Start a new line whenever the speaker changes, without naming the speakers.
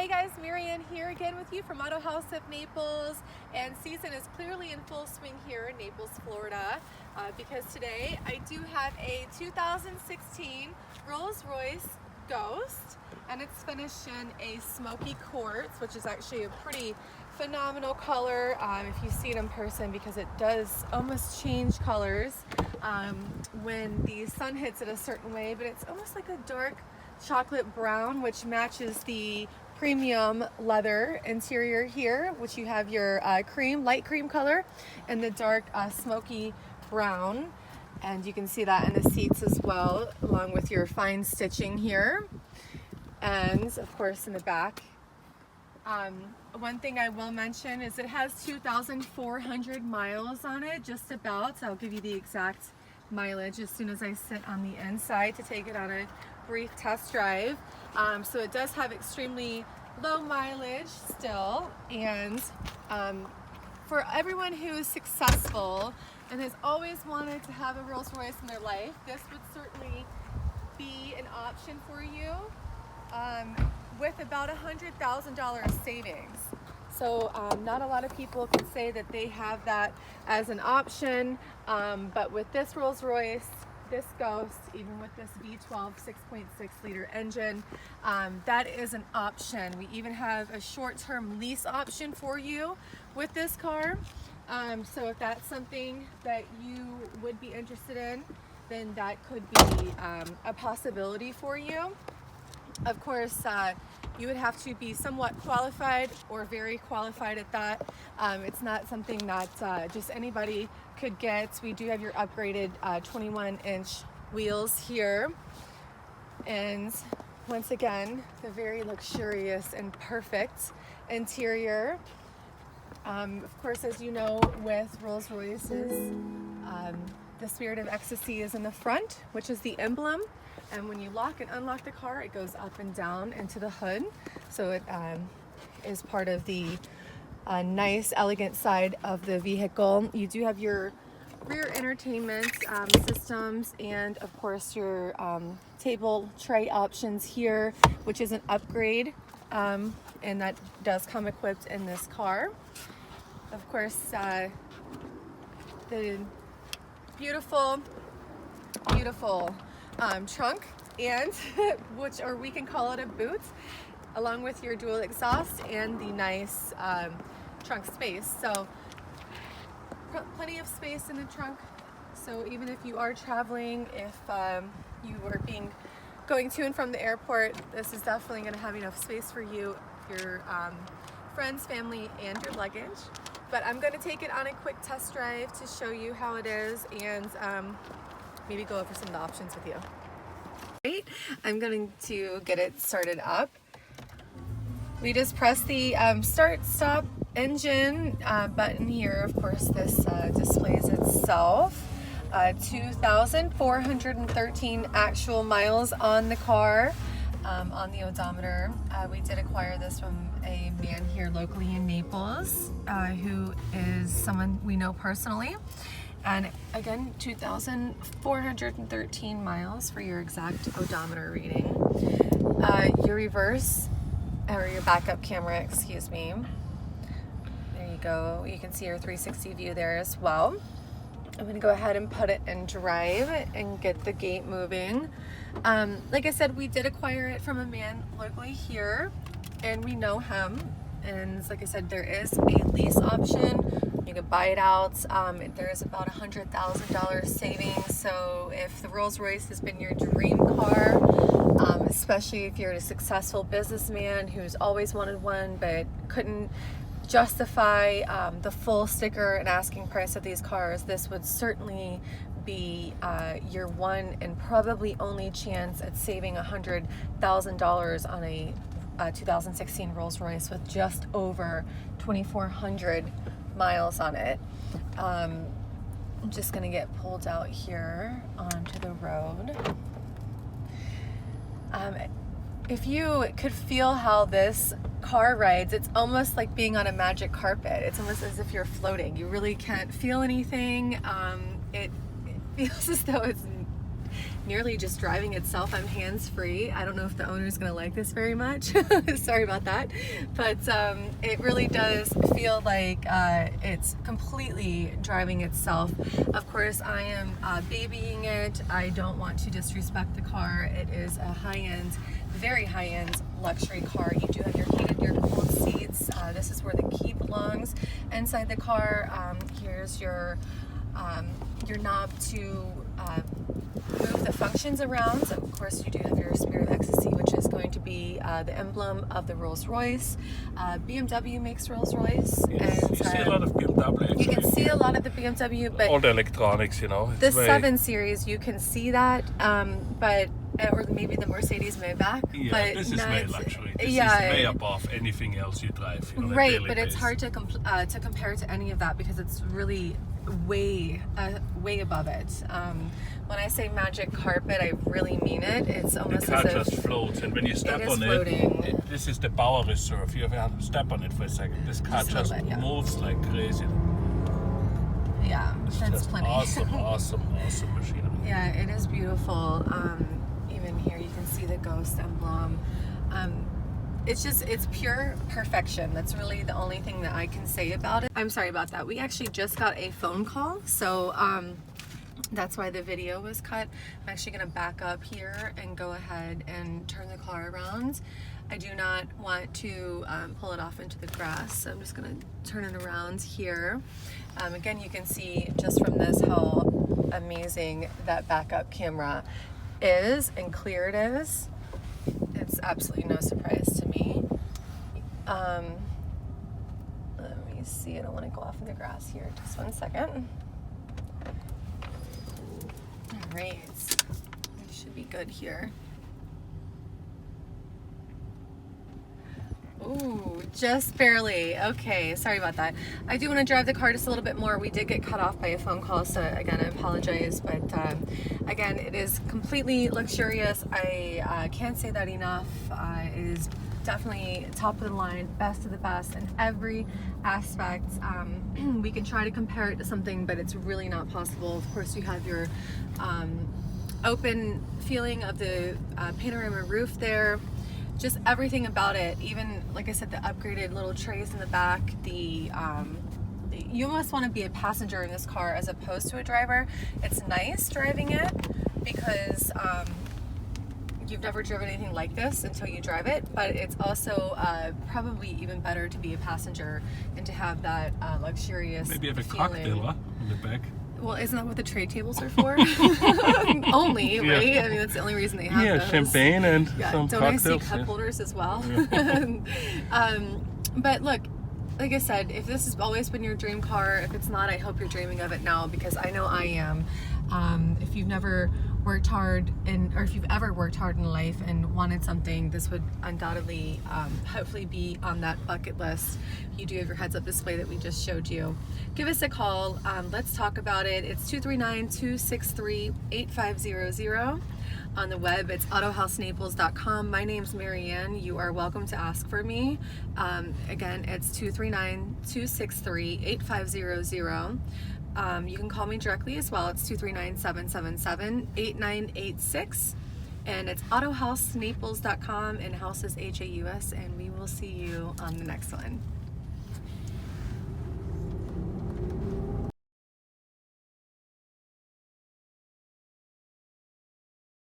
Hey guys, Marianne here again with you from Autohaus of Naples, and season is clearly in full swing here in Naples, Florida, because today I do have a 2016 Rolls-Royce Ghost, and it's finished in a smoky quartz, which is actually a pretty phenomenal color if you see it in person, because it does almost change colors when the sun hits it a certain way, but it's almost like a dark chocolate brown, which matches the premium leather interior here, which you have your light cream color, and the dark smoky brown, and you can see that in the seats as well, along with your fine stitching here, and of course in the back. One thing I will mention is it has 2,400 miles on it, just about. So I'll give you the exact mileage as soon as I sit on the inside to take it on a brief test drive. So it does have extremely low mileage still, and for everyone who is successful and has always wanted to have a Rolls-Royce in their life, this would certainly be an option for you, with about $100,000 savings. So not a lot of people can say that they have that as an option, but with this Rolls-Royce, this Ghost, even with this V12 6.6 liter engine, that is an option. We even have a short-term lease option for you with this car. So if that's something that you would be interested in, then that could be a possibility for you. Of course, you would have to be somewhat qualified, or very qualified at that. It's not something that just anybody could get. We do have your upgraded 21-inch wheels here. And once again, the very luxurious and perfect interior. Of course, as you know, with Rolls-Royces, the Spirit of Ecstasy is in the front, which is the emblem. And when you lock and unlock the car, it goes up and down into the hood. So it is part of the nice, elegant side of the vehicle. You do have your rear entertainment systems, and of course your table tray options here, which is an upgrade, and that does come equipped in this car. Of course, the beautiful trunk, and or we can call it a boot, along with your dual exhaust and the nice trunk space. So plenty of space in the trunk. So even if you are traveling, if you are going to and from the airport, this is definitely going to have enough space for you, your friends, family, and your luggage. But I'm going to take it on a quick test drive to show you how it is, and maybe go over some of the options with you. Right, I'm going to get it started up. We just press the start stop engine button here. Of course, this displays itself. 2,413 actual miles on the car, on the odometer. We did acquire this from a man here locally in Naples, who is someone we know personally. And again, 2,413 miles for your exact odometer reading. Your reverse, or your backup camera, excuse me. There you go. You can see your 360 view there as well. I'm going to go ahead and put it in drive and get the gate moving. Like I said, we did acquire it from a man locally here, and we know him. And like I said, there is a lease option. You can buy it out. There is about $100,000 savings. So if the Rolls-Royce has been your dream car, especially if you're a successful businessman who's always wanted one but couldn't justify the full sticker and asking price of these cars, this would certainly be your one and probably only chance at saving $100,000 on a 2016 Rolls-Royce with just over 2,400 miles on it. I'm just gonna get pulled out here onto the road. If you could feel how this car rides, it's almost like being on a magic carpet. It's almost as if you're floating. You really can't feel anything. It feels as though nearly just driving itself. I'm hands-free. I don't know if the owner's gonna like this very much. Sorry about that. But it really does feel like it's completely driving itself. Of course, I am babying it. I don't want to disrespect the car. It is a high-end, very high-end luxury car. You do have your heated, your cooled seats. This is where the key belongs inside the car. Here's your knob to move the functions around. So of course you do have your Spirit of Ecstasy, which is going to be the emblem of the Rolls-Royce. BMW makes Rolls-Royce.
Yes,
and
you see a lot of BMW actually.
You can see a lot of the BMW, but
all the electronics, you know.
The 7 Series, you can see that, but or maybe the Mercedes Maybach.
Yeah,
but
this is way luxury. This is way above anything else you drive.
Right, but it's hard to compare to any of that because it's really way above it. When I say magic carpet, I really mean it. It's almost
the car
as if
just floats, and when you step on
floating.
this is the power reserve. You have to step on it for a second. This car just moves like crazy.
Yeah, that's plenty.
Awesome machinery.
Yeah, it is beautiful. Even here you can see the ghost emblem. It's pure perfection. That's really the only thing that I can say about it. I'm sorry about that. We actually just got a phone call, so that's why the video was cut. I'm actually gonna back up here and go ahead and turn the car around. I do not want to pull it off into the grass, so I'm just gonna turn it around here. Again, you can see just from this how amazing that backup camera is and clear it is. It's absolutely no surprise to me. Let me see, I don't want to go off in the grass here. Just 1 second. All right, we should be good here. Ooh, just barely. Okay, sorry about that. I do want to drive the car just a little bit more. We did get cut off by a phone call, so again, I apologize. But again, it is completely luxurious. I can't say that enough. It is definitely top of the line, best of the best in every aspect. We can try to compare it to something, but it's really not possible. Of course, you have your open feeling of the panorama roof there. Just everything about it, even like I said, the upgraded little trays in the back, you almost want to be a passenger in this car as opposed to a driver. It's nice driving it because you've never driven anything like this until you drive it, but it's also probably even better to be a passenger and to have that luxurious
maybe have a
feeling.
cocktail in the back.
Well, isn't that what the tray tables are for? Only, right?
Yeah.
I mean, that's the only reason they have those.
Champagne and some
don't
cocktails.
I see cup holders as well? Yeah. But look, like I said, if this has always been your dream car, if it's not, I hope you're dreaming of it now, because I know I am. If you've never worked hard or if you've ever worked hard in life and wanted something, this would undoubtedly hopefully be on that bucket list. You do have your heads-up display that we just showed you. Give us a call. Let's talk about it. It's 239-263-8500. On the web, it's autohausnaples.com. My name's Marianne. You are welcome to ask for me. Again, it's 239-263-8500. You can call me directly as well. It's 239-777-8986. And it's autohausnaples.com, and house is H-A-U-S, and we will see you on the next one.